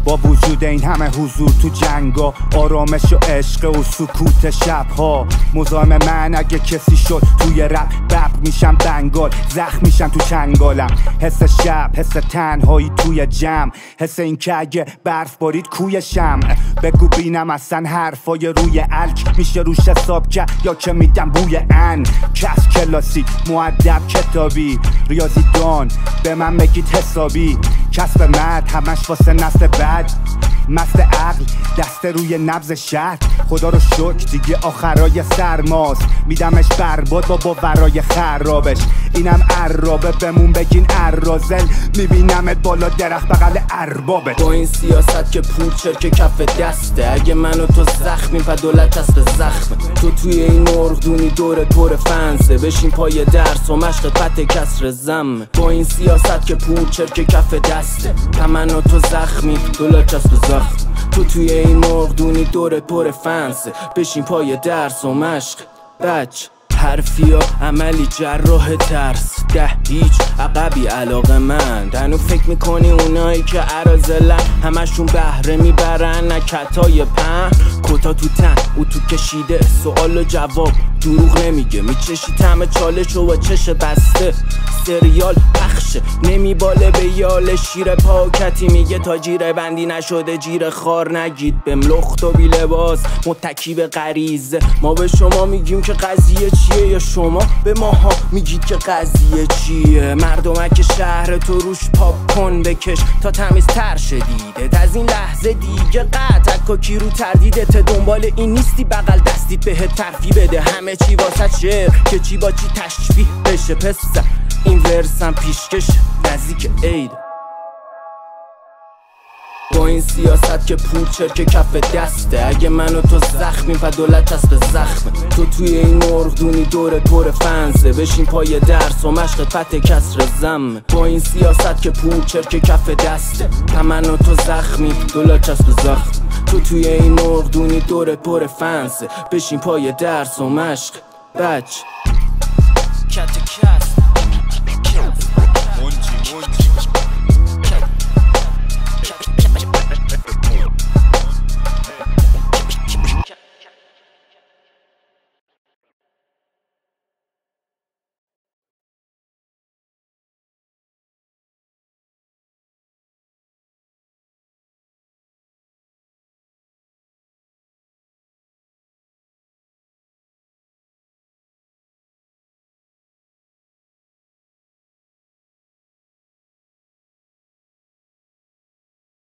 با وجود این همه حضور تو جنگا، آرامش و عشق و سکوت شبها، مزاحم من اگه کسی شد توی رپ بب میشم بنگال، زخم میشم تو چنگالم. حس شب، حس تنهایی توی جمع، حس این که اگه برف بارید کوی شمع. بگو بینم اصلا حرفای روی الک میشه روش حساب کرد یا که میدم بوی ان. کس کلاسیک، مؤدب، کتابی، ریاضی دان، به من بگید حسابی. کسب مرد همش واسه نسل بعد، مست عقل دست روی نبض شهر. خدا رو شکر دیگه آخرای سرماست، میدمش برباد با باورای خرابش. اینم عرابه بمون بگین عرازل، میبینمت بالا درخت بغل اربابه. با این سیاست که پول که کف دسته، اگه من و تو زخمی و دولت هست به زخمه. تو توی این مرغدونی دور پر فنسه، بشین پای درس و مشق پت کسر زمه. با این سیاست که پول که کف دسته، من و تو زخمی دولت هست به زخم. تو توی این مرغدونی دور پر فنسه، بشین پای درس و مشق بچ. حرفی و عملی جراح ترس، ده هیچ عقبی علاقه من. هنو فکر میکنی اونایی که عرازلن همشون بهره میبرن نکتای پن. کتا تو تن او تو کشیده، سوال و جواب دروغ نمیگه. میچشی طعم چالش و چش بسته، سریال پخشه نمیباله به یال. شیر پاکتی میگه تا جیره بندی نشده جیر خار نگید. بهم لخت و بی لباس متکی به غریزه، ما به شما میگیم که قضیه چیه یا شما به ماها میگید که قضیه چیه. مردمک شهر تو روش پاپ کن بکش تا تمیز تر شدیده. از این لحظه دیگه قطع کاکی رو تردیدت، دنبال این نیستی بغل دستید بهت ترفی بده. همه چی واسه شعر که چی با چی تشبیه بشه. پسر این ورسم پیشکش نزدیک عید. با این سیاست که پول که کف دسته، اگه من و تو زخمی و دولت هست به زخمه. تو توی این مرغدونی دور پر فنسه، بشین پای درس و مشق پت کسر زمه. با این سیاست که پول که کف دسته، من و تو زخمی دولت هست به زخم. تو توی این مرغدونی دور پر فنسه، بشین پای درس و مشق بچ. کت کس